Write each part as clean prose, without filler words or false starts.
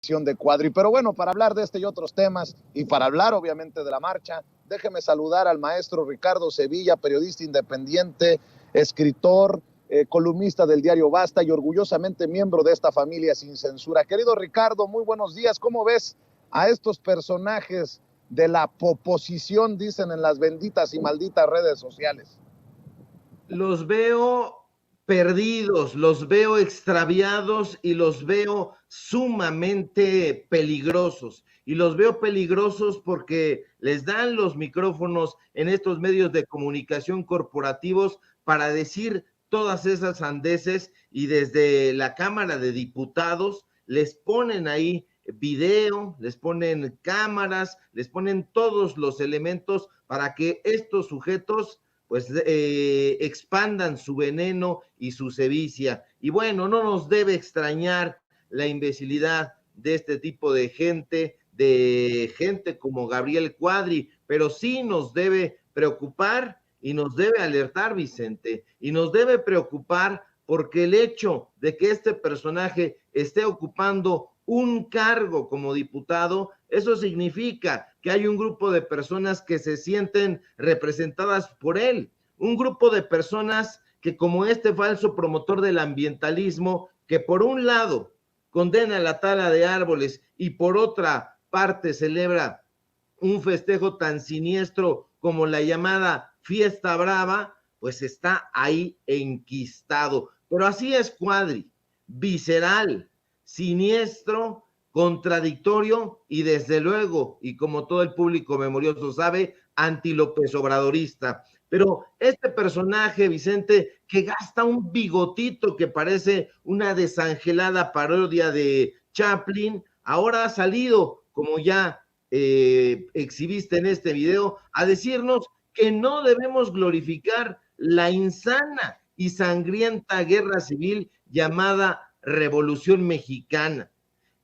de Cuadri. Pero bueno, para hablar de este y otros temas y para hablar obviamente de la marcha, déjeme saludar al maestro Ricardo Sevilla, periodista independiente, escritor, columnista del diario Basta y orgullosamente miembro de esta familia sin censura. Querido Ricardo, muy buenos días. ¿Cómo ves a estos personajes de la poposición, dicen en las benditas y malditas redes sociales? Los veo perdidos, los veo extraviados y los veo sumamente peligrosos. Y los veo peligrosos porque les dan los micrófonos en estos medios de comunicación corporativos para decir todas esas sandeces, y desde la Cámara de Diputados les ponen ahí video, les ponen cámaras, les ponen todos los elementos para que estos sujetos pues expandan su veneno y su sevicia. Y bueno, no nos debe extrañar la imbecilidad de este tipo de gente como Gabriel Cuadri, pero sí nos debe preocupar y nos debe alertar, Vicente, y nos debe preocupar porque el hecho de que este personaje esté ocupando un cargo como diputado, eso significa que hay un grupo de personas que se sienten representadas por él, un grupo de personas que, como este falso promotor del ambientalismo, que por un lado condena la tala de árboles y por otra parte celebra un festejo tan siniestro como la llamada Fiesta Brava, pues está ahí enquistado. Pero así es Cuadri, visceral, siniestro, contradictorio y desde luego, y como todo el público memorioso sabe, anti-López Obradorista. Pero este personaje, Vicente, que gasta un bigotito que parece una desangelada parodia de Chaplin, ahora ha salido, como ya exhibiste en este video, a decirnos que no debemos glorificar la insana y sangrienta guerra civil llamada Revolución Mexicana.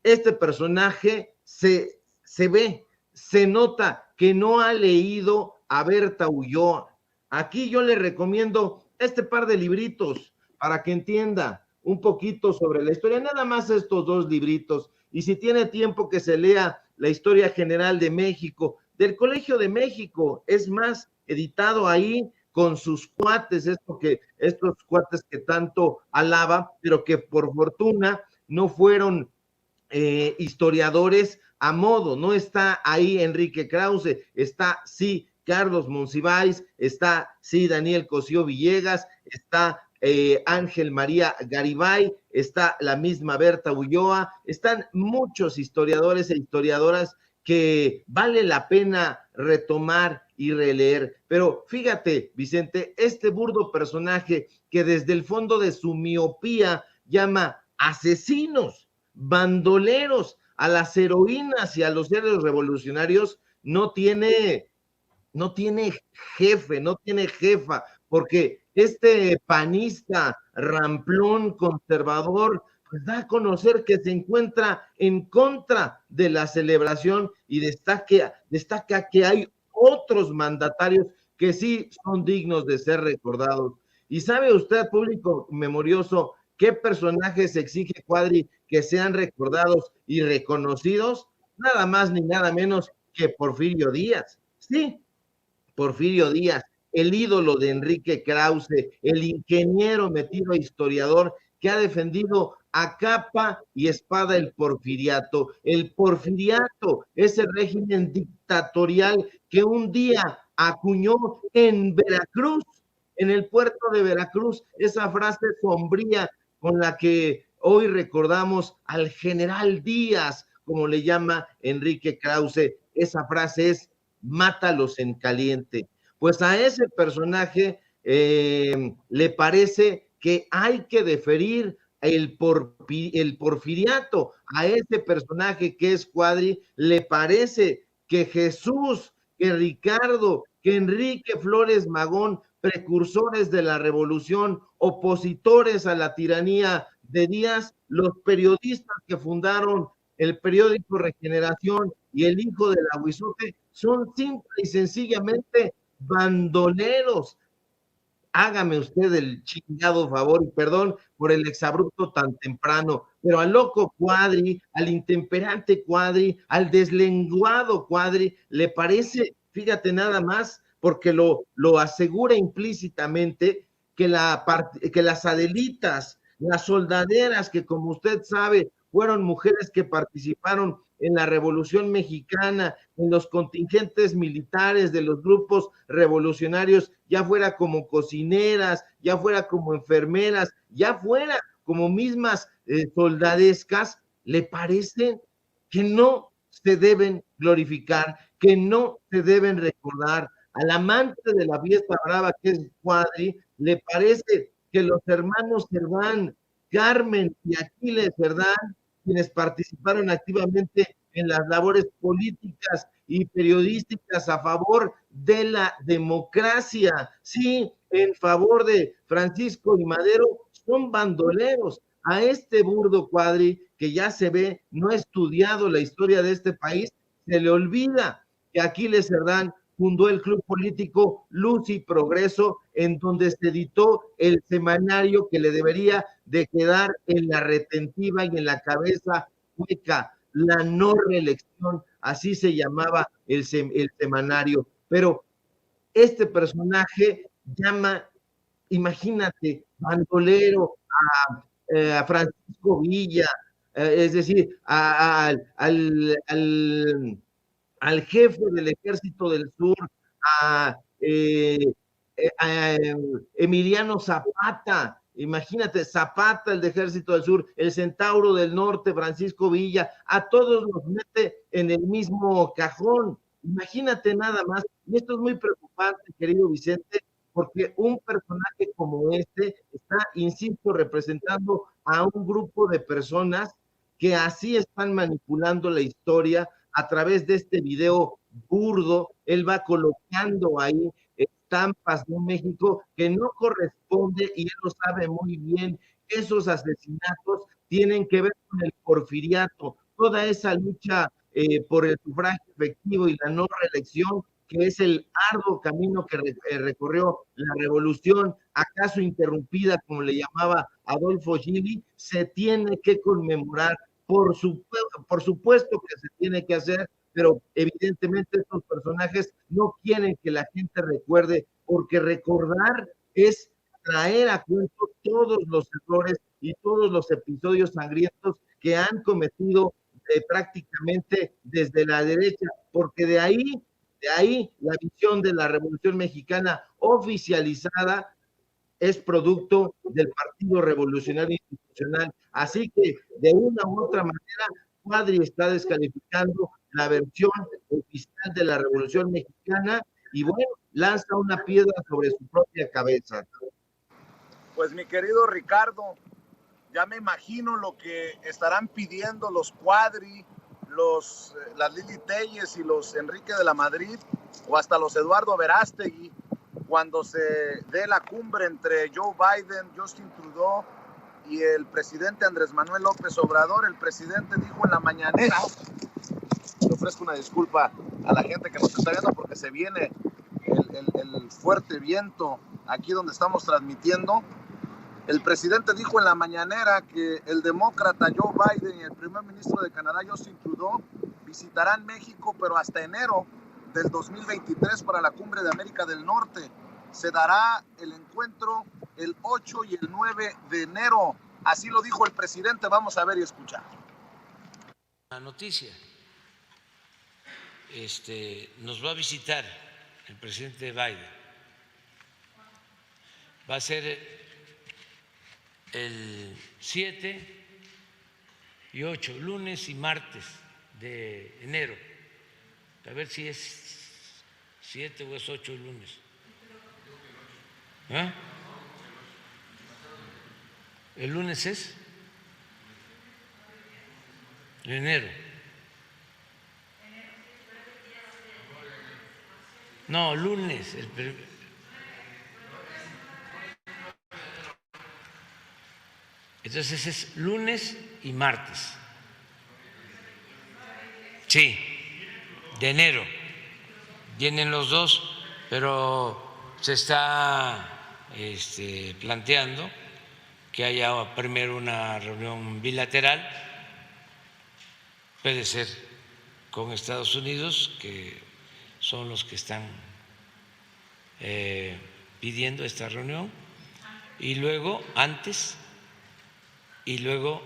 Este personaje se ve, se nota que no ha leído a Berta Ulloa. Aquí yo le recomiendo este par de libritos para que entienda un poquito sobre la historia, nada más estos dos libritos, y si tiene tiempo que se lea la historia general de México, del Colegio de México, es más, editado ahí con sus cuates, estos cuates que tanto alaba, pero que por fortuna no fueron historiadores a modo. No está ahí Enrique Krause, está sí Carlos Monsiváis, está sí Daniel Cosío Villegas, está Ángel María Garibay, está la misma Berta Ulloa, están muchos historiadores e historiadoras que vale la pena retomar y releer. Pero fíjate, Vicente, este burdo personaje que desde el fondo de su miopía llama asesinos, bandoleros, a las heroínas y a los héroes revolucionarios, no tiene jefe, no tiene jefa, porque este panista ramplón conservador pues da a conocer que se encuentra en contra de la celebración y destaca que hay otros mandatarios que sí son dignos de ser recordados. ¿Y sabe usted, público memorioso, qué personajes exige Cuadri que sean recordados y reconocidos? Nada más ni nada menos que Porfirio Díaz. Sí, Porfirio Díaz, el ídolo de Enrique Krause, el ingeniero metido a historiador que ha defendido a capa y espada el porfiriato. El porfiriato, ese régimen dictatorial que un día acuñó en Veracruz, en el puerto de Veracruz, esa frase sombría con la que hoy recordamos al general Díaz, como le llama Enrique Krause. Esa frase es mátalos en caliente. Pues a ese personaje le parece que hay que deferir el porfiriato. A ese personaje que es Cuadri le parece que Jesús, que Ricardo, que Enrique Flores Magón, precursores de la revolución, opositores a la tiranía de Díaz, los periodistas que fundaron el periódico Regeneración y el hijo del Aguizote, son simple y sencillamente bandoleros. Hágame usted el chingado favor y perdón por el exabrupto tan temprano, pero al loco Cuadri, al intemperante Cuadri, al deslenguado Cuadri, le parece, fíjate nada más, porque lo asegura implícitamente, que las Adelitas, las soldaderas, que como usted sabe, fueron mujeres que participaron en la Revolución Mexicana, en los contingentes militares de los grupos revolucionarios, ya fuera como cocineras, ya fuera como enfermeras, ya fuera como mismas soldadescas, le parece que no se deben glorificar, que no se deben recordar. Al amante de la fiesta brava, que es Cuadri, le parece que los hermanos Cerdán, Carmen y Aquiles Cerdán, quienes participaron activamente en las labores políticas y periodísticas a favor de la democracia, sí, en favor de Francisco y Madero, son bandoleros. A este burdo Cuadri, que ya se ve, no ha estudiado la historia de este país, se le olvida que Aquiles Cerdán fundó el club político Luz y Progreso, en donde se editó el semanario que le debería de quedar en la retentiva y en la cabeza hueca, la no reelección, así se llamaba el semanario. Pero este personaje llama, imagínate, bandolero a Francisco Villa, es decir, al jefe del Ejército del Sur, a, a Emiliano Zapata, imagínate, Zapata, el de Ejército del Sur, el Centauro del Norte, Francisco Villa, a todos los mete en el mismo cajón. Imagínate nada más, y esto es muy preocupante, querido Vicente, porque un personaje como este está, insisto, representando a un grupo de personas que así están manipulando la historia a través de este video burdo. Él va colocando ahí estampas de México que no corresponde, y él lo sabe muy bien. Esos asesinatos tienen que ver con el porfiriato, toda esa lucha por el sufragio efectivo y la no reelección, que es el arduo camino que recorrió la revolución, acaso interrumpida, como le llamaba Adolfo Gili, se tiene que conmemorar. Por supuesto que se tiene que hacer, pero evidentemente estos personajes no quieren que la gente recuerde, porque recordar es traer a cuento todos los errores y todos los episodios sangrientos que han cometido prácticamente desde la derecha, porque de ahí la visión de la Revolución Mexicana oficializada es producto del Partido Revolucionario Institucional. Así que, de una u otra manera, Cuadri está descalificando la versión oficial de la Revolución Mexicana y, bueno, lanza una piedra sobre su propia cabeza. Pues, mi querido Ricardo, ya me imagino lo que estarán pidiendo los Cuadri, las Lili Telles y los Enrique de la Madrid, o hasta los Eduardo Verástegui, cuando se dé la cumbre entre Joe Biden, Justin Trudeau y el presidente Andrés Manuel López Obrador. El presidente dijo en la mañanera, le ofrezco una disculpa a la gente que nos está viendo porque se viene el fuerte viento aquí donde estamos transmitiendo. El presidente dijo en la mañanera que el demócrata Joe Biden y el primer ministro de Canadá, Justin Trudeau, visitarán México, pero hasta enero del 2023 para la Cumbre de América del Norte. Se dará el encuentro el 8 y el 9 de enero. Así lo dijo el presidente. Vamos a ver y escuchar. La noticia. Nos va a visitar el presidente Biden. Va a ser el 7 y 8, lunes y martes de enero. A ver si es 7 o es 8 el lunes. ¿Ah? ¿El lunes es? Enero. No, lunes. Entonces es lunes y martes. Sí, de enero. Vienen los dos, pero se está planteando que haya primero una reunión bilateral, puede ser con Estados Unidos, que son los que están pidiendo esta reunión, y luego antes, y luego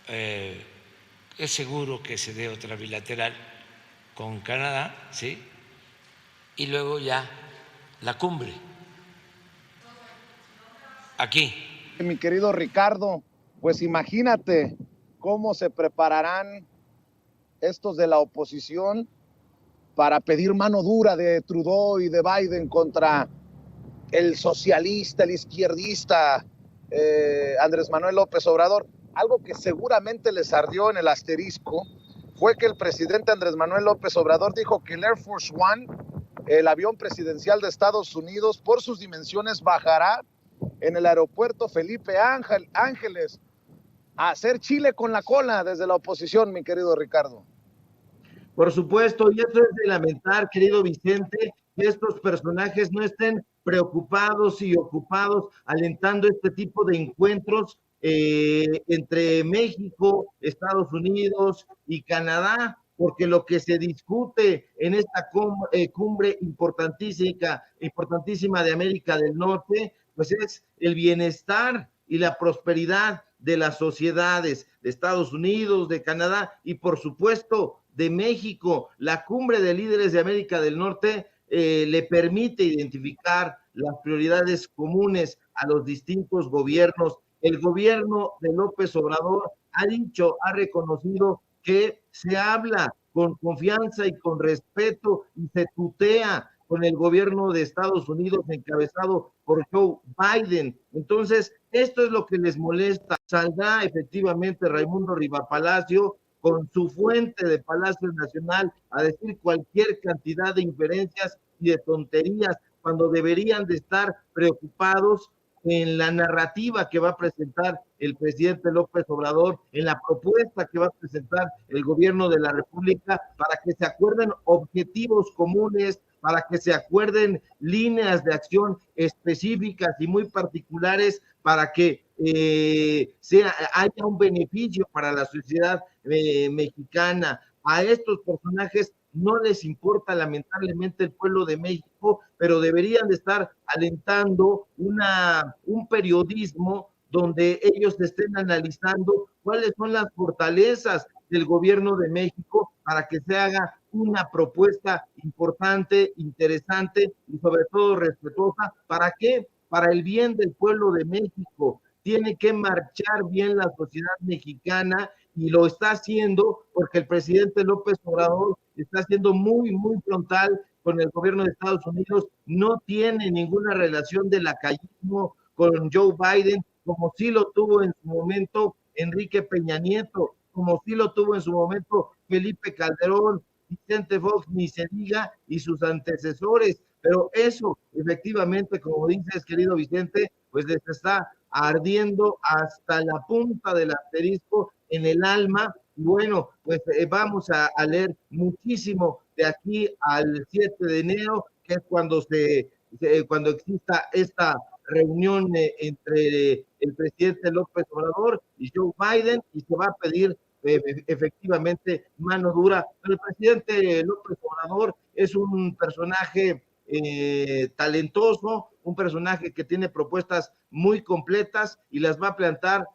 es seguro que se dé otra bilateral con Canadá, ¿sí? Y luego ya la cumbre aquí. Mi querido Ricardo, pues imagínate cómo se prepararán estos de la oposición para pedir mano dura de Trudeau y de Biden contra el socialista, el izquierdista Andrés Manuel López Obrador. Algo que seguramente les ardió en el asterisco fue que el presidente Andrés Manuel López Obrador dijo que el Air Force One, el avión presidencial de Estados Unidos, por sus dimensiones bajará en el aeropuerto Felipe Ángeles a hacer chile con la cola desde la oposición, mi querido Ricardo. Por supuesto, y eso es de lamentar, querido Vicente, que estos personajes no estén preocupados y ocupados alentando este tipo de encuentros entre México, Estados Unidos y Canadá, porque lo que se discute en esta cumbre importantísima de América del Norte, pues es el bienestar y la prosperidad de las sociedades de Estados Unidos, de Canadá y por supuesto de México. La cumbre de líderes de América del Norte le permite identificar las prioridades comunes a los distintos gobiernos. El gobierno de López Obrador ha dicho, ha reconocido que se habla con confianza y con respeto y se tutea con el gobierno de Estados Unidos encabezado por Joe Biden. Entonces, esto es lo que les molesta. Saldrá efectivamente Raimundo Rivapalacio con su fuente de Palacio Nacional a decir cualquier cantidad de inferencias y de tonterías cuando deberían de estar preocupados en la narrativa que va a presentar el presidente López Obrador, en la propuesta que va a presentar el gobierno de la República para que se acuerden objetivos comunes, para que se acuerden líneas de acción específicas y muy particulares para que haya un beneficio para la sociedad mexicana. A estos personajes no les importa lamentablemente el pueblo de México, pero deberían de estar alentando un periodismo donde ellos estén analizando cuáles son las fortalezas del gobierno de México para que se haga una propuesta importante, interesante y sobre todo respetuosa. ¿Para qué? Para el bien del pueblo de México. Tiene que marchar bien la sociedad mexicana y lo está haciendo porque el presidente López Obrador está siendo muy, muy frontal con el gobierno de Estados Unidos, no tiene ninguna relación de lacayismo con Joe Biden, como sí lo tuvo en su momento Enrique Peña Nieto, como sí lo tuvo en su momento Felipe Calderón, Vicente Fox, ni se diga, y sus antecesores. Pero eso, efectivamente, como dices, querido Vicente, pues les está ardiendo hasta la punta del asterisco en el alma. Bueno, pues vamos a leer muchísimo de aquí al 7 de enero, que es cuando exista esta reunión entre el presidente López Obrador y Joe Biden, y se va a pedir efectivamente mano dura. Pero el presidente López Obrador es un personaje talentoso, un personaje que tiene propuestas muy completas y las va a plantar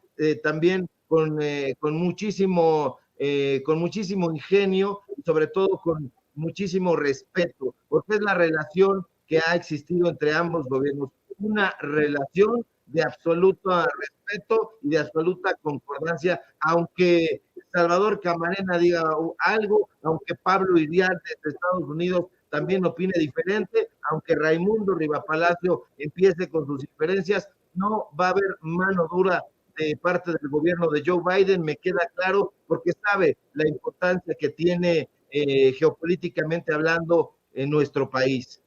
también con muchísimo ingenio y sobre todo con muchísimo respeto, porque es la relación que ha existido entre ambos gobiernos, una relación de absoluto respeto y de absoluta concordancia, aunque Salvador Camarena diga algo, aunque Pablo Iriarte de Estados Unidos también opine diferente, aunque Raimundo Rivapalacio empiece con sus diferencias, no va a haber mano dura de parte del gobierno de Joe Biden, me queda claro, porque sabe la importancia que tiene geopolíticamente hablando en nuestro país.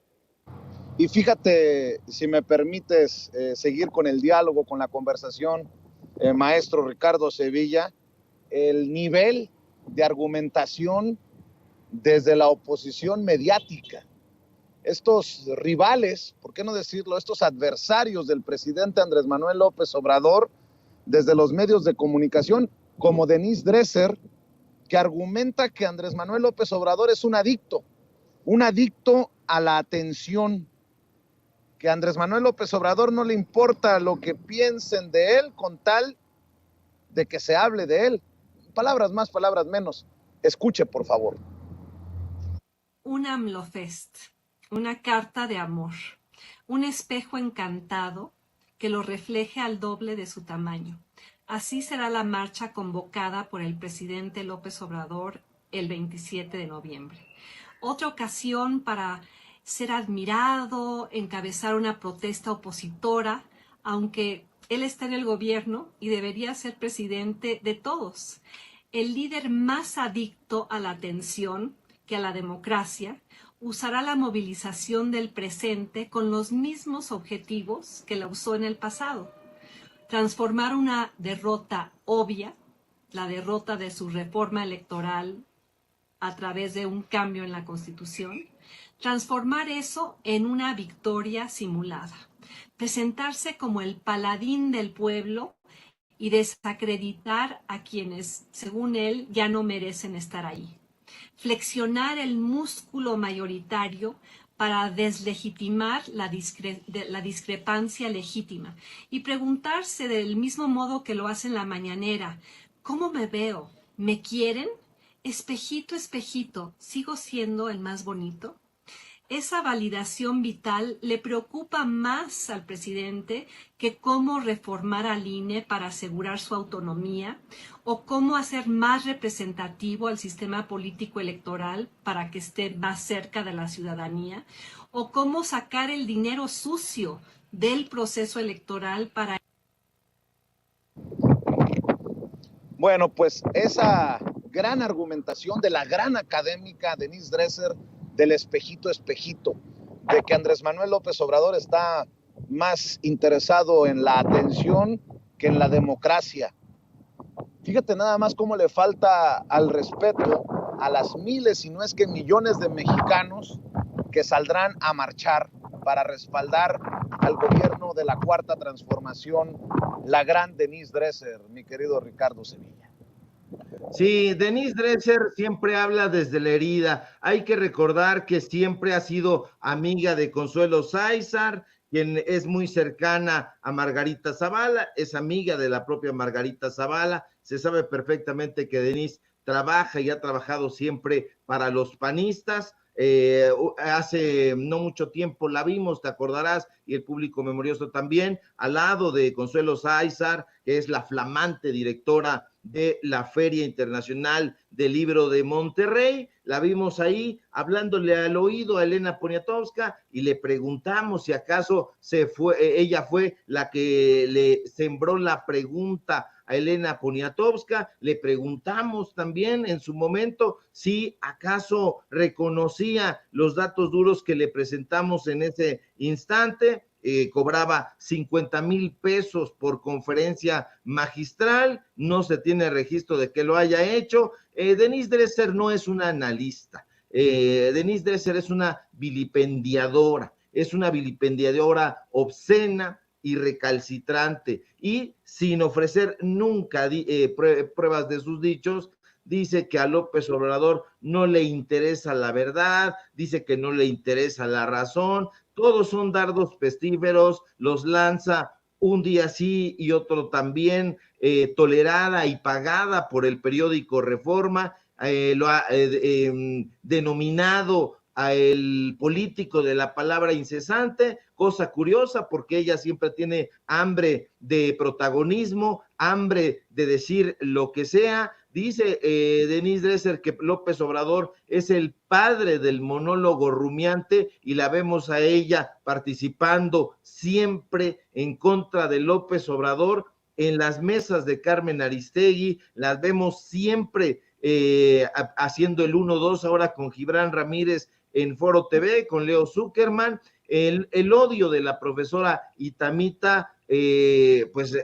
Y fíjate, si me permites seguir con el diálogo, con la conversación, maestro Ricardo Sevilla, el nivel de argumentación desde la oposición mediática, estos rivales, ¿por qué no decirlo?, estos adversarios del presidente Andrés Manuel López Obrador, desde los medios de comunicación, como Denise Dresser, que argumenta que Andrés Manuel López Obrador es un adicto a la atención, que a Andrés Manuel López Obrador no le importa lo que piensen de él con tal de que se hable de él. Palabras más, palabras menos. Escuche, por favor. Un AMLOfest, una carta de amor, un espejo encantado que lo refleje al doble de su tamaño. Así será la marcha convocada por el presidente López Obrador el 27 de noviembre. Otra ocasión para ser admirado, encabezar una protesta opositora, aunque él está en el gobierno y debería ser presidente de todos. El líder más adicto a la atención que a la democracia usará la movilización del presente con los mismos objetivos que la usó en el pasado. Transformar una derrota obvia, la derrota de su reforma electoral a través de un cambio en la Constitución, transformar eso en una victoria simulada, presentarse como el paladín del pueblo y desacreditar a quienes, según él, ya no merecen estar ahí. Flexionar el músculo mayoritario para deslegitimar la discrepancia legítima y preguntarse del mismo modo que lo hace en la mañanera: ¿cómo me veo? ¿Me quieren? Espejito, espejito, ¿sigo siendo el más bonito? Esa validación vital le preocupa más al presidente que cómo reformar al INE para asegurar su autonomía o cómo hacer más representativo al sistema político electoral para que esté más cerca de la ciudadanía o cómo sacar el dinero sucio del proceso electoral para... Bueno, pues esa gran argumentación de la gran académica Denise Dresser del espejito, espejito, de que Andrés Manuel López Obrador está más interesado en la atención que en la democracia. Fíjate nada más cómo le falta al respeto a las miles, si no es que millones de mexicanos que saldrán a marchar para respaldar al gobierno de la Cuarta Transformación, la gran Denise Dresser, mi querido Ricardo Sevilla. Sí, Denise Dresser siempre habla desde la herida. Hay que recordar que siempre ha sido amiga de Consuelo Sáizar, quien es muy cercana a Margarita Zavala, es amiga de la propia Margarita Zavala. Se sabe perfectamente que Denise trabaja y ha trabajado siempre para los panistas. Hace no mucho tiempo la vimos, te acordarás, y el público memorioso también, al lado de Consuelo Sáizar, que es la flamante directora de la Feria Internacional del Libro de Monterrey. La vimos ahí hablándole al oído a Elena Poniatowska y le preguntamos si acaso ella fue la que le sembró la pregunta a Elena Poniatowska. Le preguntamos también en su momento si acaso reconocía los datos duros que le presentamos en ese instante. Cobraba 50,000 pesos por conferencia magistral, no se tiene registro de que lo haya hecho. Denise Dresser no es una analista, Denise Dresser es una vilipendiadora obscena y recalcitrante, y sin ofrecer nunca pruebas de sus dichos. Dice que a López Obrador no le interesa la verdad, dice que no le interesa la razón. Todos son dardos pestíferos, los lanza un día sí y otro también, tolerada y pagada por el periódico Reforma. Lo ha denominado a el político de la palabra incesante, cosa curiosa porque ella siempre tiene hambre de protagonismo, hambre de decir lo que sea. Dice Denise Dresser que López Obrador es el padre del monólogo rumiante y la vemos a ella participando siempre en contra de López Obrador en las mesas de Carmen Aristegui, las vemos siempre haciendo el 1-2 ahora con Gibran Ramírez en Foro TV, con Leo Zuckerman. El odio de la profesora Itamita pues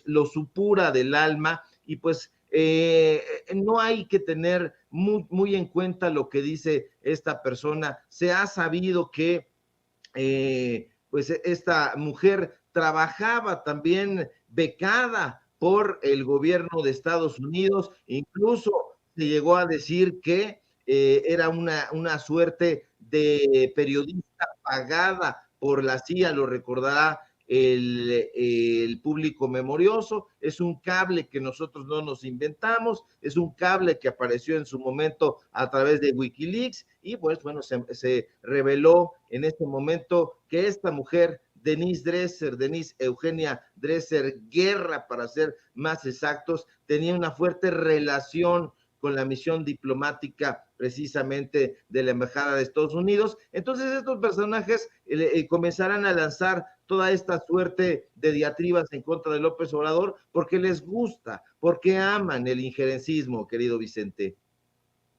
lo supura del alma, y pues no hay que tener muy en cuenta lo que dice esta persona. Se ha sabido que pues esta mujer trabajaba también becada por el gobierno de Estados Unidos, incluso se llegó a decir que era una suerte de periodista pagada por la CIA, lo recordará el público memorioso. Es un cable que nosotros no nos inventamos, es un cable que apareció en su momento a través de Wikileaks y pues bueno, se reveló en este momento que esta mujer, Denise Eugenia Dresser Guerra, para ser más exactos, tenía una fuerte relación con la misión diplomática precisamente de la Embajada de Estados Unidos. Entonces estos personajes comenzarán a lanzar toda esta suerte de diatribas en contra de López Obrador porque les gusta, porque aman el injerencismo, querido Vicente.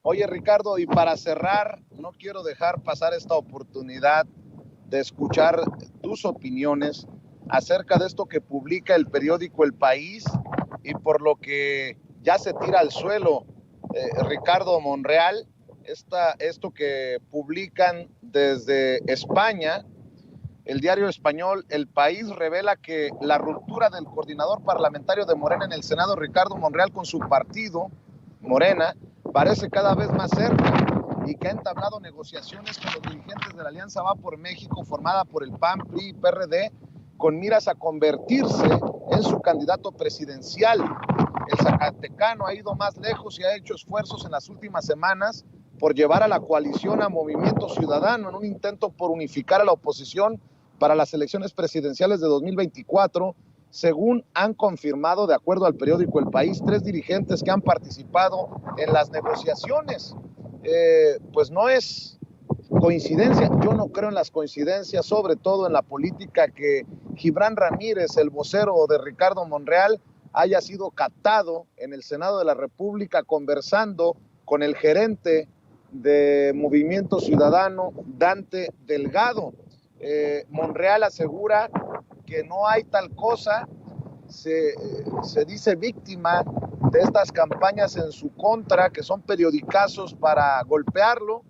Oye, Ricardo, y para cerrar, no quiero dejar pasar esta oportunidad de escuchar tus opiniones acerca de esto que publica el periódico El País y por lo que ya se tira al suelo Ricardo Monreal, esto que publican desde España. El diario español El País revela que la ruptura del coordinador parlamentario de Morena en el Senado, Ricardo Monreal, con su partido, Morena, parece cada vez más cerca y que ha entablado negociaciones con los dirigentes de la Alianza Va por México, formada por el PAN, PRI y PRD, con miras a convertirse en su candidato presidencial. El zacatecano ha ido más lejos y ha hecho esfuerzos en las últimas semanas por llevar a la coalición a Movimiento Ciudadano en un intento por unificar a la oposición para las elecciones presidenciales de 2024, según han confirmado, de acuerdo al periódico El País, 3 dirigentes que han participado en las negociaciones. Pues no es coincidencia, yo no creo en las coincidencias, sobre todo en la política, que Gibran Ramírez, el vocero de Ricardo Monreal, haya sido captado en el Senado de la República conversando con el gerente de Movimiento Ciudadano, Dante Delgado. Monreal asegura que no hay tal cosa, se dice víctima de estas campañas en su contra, que son periodicazos para golpearlo.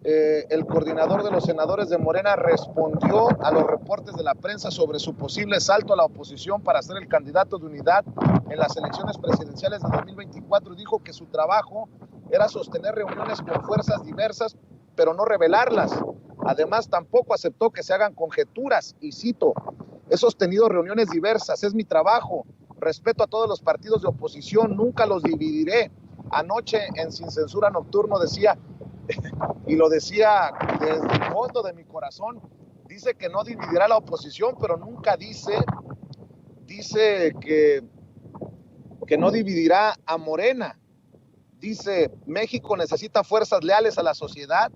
El coordinador de los senadores de Morena respondió a los reportes de la prensa sobre su posible salto a la oposición para ser el candidato de unidad en las elecciones presidenciales de 2024 y dijo que su trabajo era sostener reuniones con fuerzas diversas, pero no revelarlas. Además, tampoco aceptó que se hagan conjeturas, y cito: he sostenido reuniones diversas, es mi trabajo, respeto a todos los partidos de oposición, nunca los dividiré. Anoche en Sin Censura Nocturno decía, y lo decía desde el fondo de mi corazón, dice que no dividirá la oposición, pero nunca dice que no dividirá a Morena. Dice, México necesita fuerzas leales a la sociedad,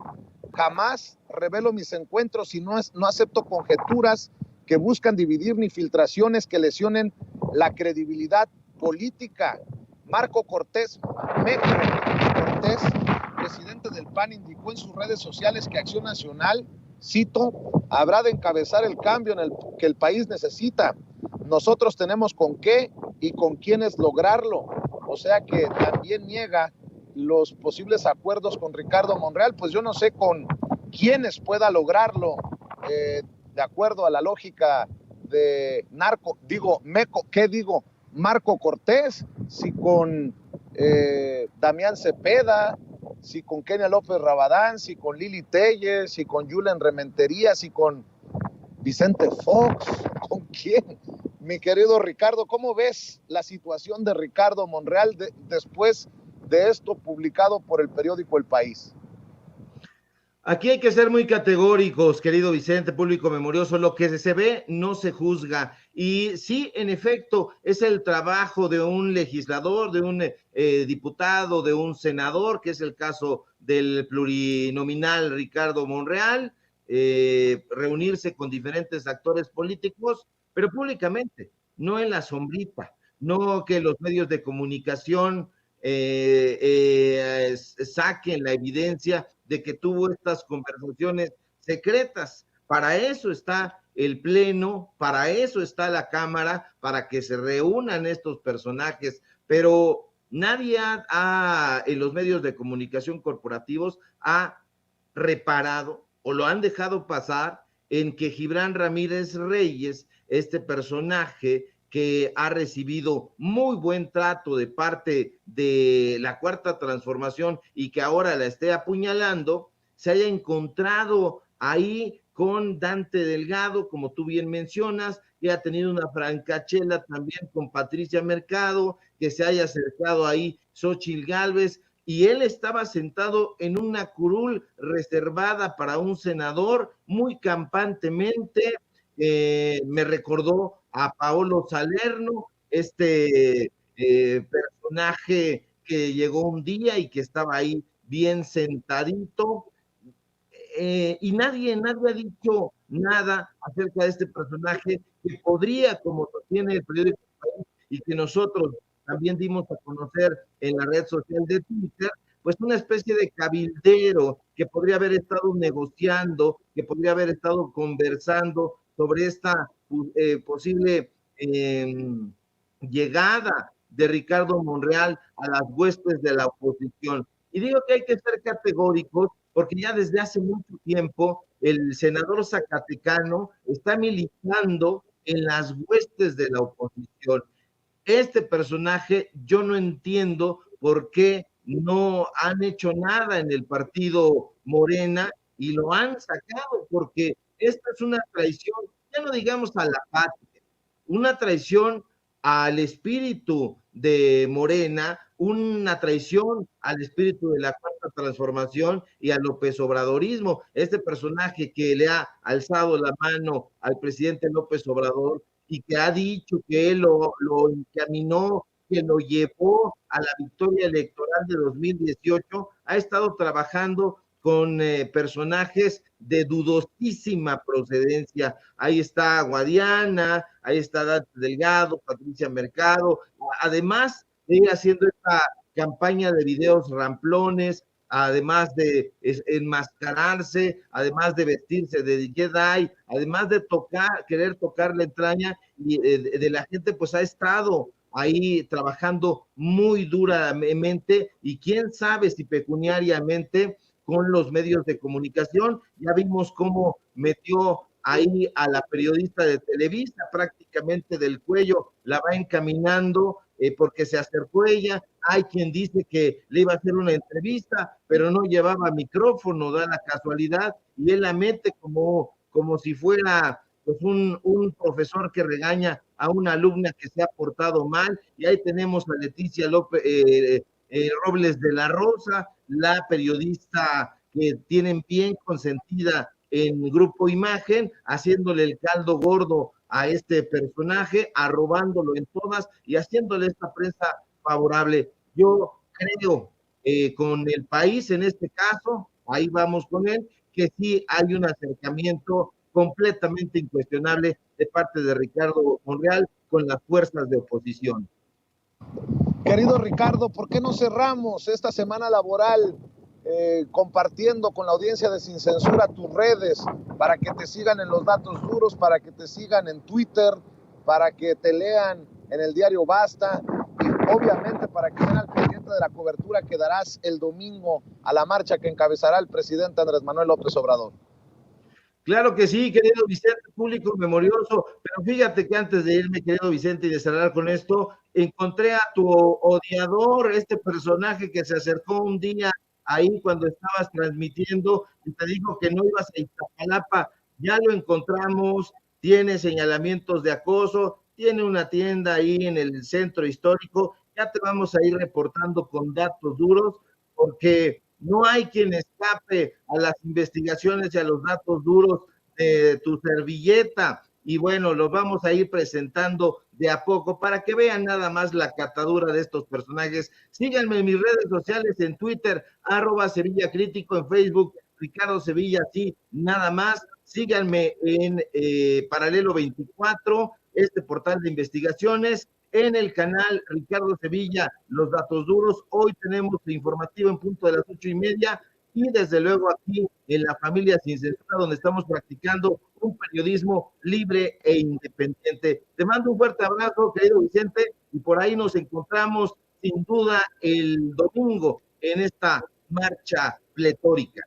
jamás revelo mis encuentros y no acepto conjeturas que buscan dividir ni filtraciones que lesionen la credibilidad política. Marco Cortés, presidente del PAN, indicó en sus redes sociales que Acción Nacional, cito, habrá de encabezar el cambio que el país necesita. Nosotros tenemos con qué y con quiénes lograrlo. O sea que también niega los posibles acuerdos con Ricardo Monreal. Pues yo no sé con quiénes pueda lograrlo, de acuerdo a la lógica de Marco Cortés, si con Damián Cepeda, si con Kenia López Rabadán, si con Lili Telles, si con Julen Rementería, si con Vicente Fox, ¿con quién? Mi querido Ricardo, ¿cómo ves la situación de Ricardo Monreal después de esto publicado por el periódico El País? Aquí hay que ser muy categóricos, querido Vicente, público memorioso. Lo que se ve no se juzga. Y sí, en efecto, es el trabajo de un legislador, de un diputado, de un senador, que es el caso del plurinominal Ricardo Monreal, reunirse con diferentes actores políticos, pero públicamente, no en la sombrita, no que los medios de comunicación saquen la evidencia de que tuvo estas conversaciones secretas. Para eso está el Pleno, para eso está la Cámara, para que se reúnan estos personajes, pero Nadie en los medios de comunicación corporativos ha reparado o lo han dejado pasar en que Gibran Ramírez Reyes, este personaje que ha recibido muy buen trato de parte de la Cuarta Transformación y que ahora la esté apuñalando, se haya encontrado ahí con Dante Delgado, como tú bien mencionas, que ha tenido una francachela también con Patricia Mercado, que se haya acercado ahí Xóchitl Gálvez, y él estaba sentado en una curul reservada para un senador muy campantemente. Me recordó a Paolo Salerno, este personaje que llegó un día y que estaba ahí bien sentadito, y nadie ha dicho nada acerca de este personaje que podría, como sostiene el periódico y que nosotros también dimos a conocer en la red social de Twitter, pues una especie de cabildero que podría haber estado negociando, que podría haber estado conversando sobre esta posible llegada de Ricardo Monreal a las huestes de la oposición. Y digo que hay que ser categóricos porque ya desde hace mucho tiempo el senador zacatecano está militando en las huestes de la oposición. Este personaje, yo no entiendo por qué no han hecho nada en el partido Morena y lo han sacado, porque esta es una traición, ya no digamos a la patria, una traición al espíritu de Morena, una traición al espíritu de la Cuarta Transformación y al López Obradorismo. Este personaje que le ha alzado la mano al presidente López Obrador y que ha dicho que él lo encaminó, que lo llevó a la victoria electoral de 2018, ha estado trabajando con personajes de dudosísima procedencia. Ahí está Guadiana, ahí está Dante Delgado, Patricia Mercado, además de ir haciendo esta campaña de videos ramplones, además de enmascararse, además de vestirse de Jedi, además de querer tocar la entraña y de la gente, pues ha estado ahí trabajando muy duramente y quién sabe si pecuniariamente con los medios de comunicación. Ya vimos cómo metió ahí a la periodista de Televisa prácticamente del cuello, la va encaminando porque se acercó ella. Hay quien dice que le iba a hacer una entrevista, pero no llevaba micrófono, da la casualidad, y él la mete como si fuera pues un profesor que regaña a una alumna que se ha portado mal, y ahí tenemos a Leticia López, Robles de la Rosa, la periodista que tienen bien consentida en Grupo Imagen, haciéndole el caldo gordo a este personaje, arrobándolo en todas y haciéndole esta prensa favorable. Yo creo con el país en este caso, ahí vamos con él, que sí hay un acercamiento completamente incuestionable de parte de Ricardo Monreal con las fuerzas de oposición. Querido Ricardo, ¿por qué no cerramos esta semana laboral compartiendo con la audiencia de Sin Censura tus redes para que te sigan en los datos duros, para que te sigan en Twitter, para que te lean en el diario Basta y obviamente para que estén al pendiente de la cobertura que darás el domingo a la marcha que encabezará el presidente Andrés Manuel López Obrador? Claro que sí, querido Vicente, público memorioso, pero fíjate que antes de irme, querido Vicente, y de cerrar con esto, encontré a tu odiador, este personaje que se acercó un día ahí cuando estabas transmitiendo y te dijo que no ibas a Iztapalapa. Ya lo encontramos, tiene señalamientos de acoso, tiene una tienda ahí en el centro histórico, ya te vamos a ir reportando con datos duros, porque no hay quien escape a las investigaciones y a los datos duros de tu servilleta. Y bueno, los vamos a ir presentando de a poco para que vean nada más la catadura de estos personajes. Síganme en mis redes sociales, en Twitter, @Sevilla Crítico, en Facebook, Ricardo Sevilla, sí, nada más. Síganme en Paralelo 24, este portal de investigaciones, en el canal Ricardo Sevilla, los datos duros. Hoy tenemos informativo en punto de las 8:30 y desde luego aquí en la familia Sin Censura, donde estamos practicando un periodismo libre e independiente. Te mando un fuerte abrazo, querido Vicente, y por ahí nos encontramos sin duda el domingo en esta marcha pletórica.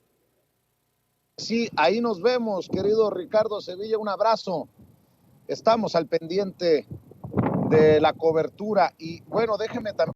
Sí, ahí nos vemos, querido Ricardo Sevilla, un abrazo. Estamos al pendiente de la cobertura y bueno, déjeme también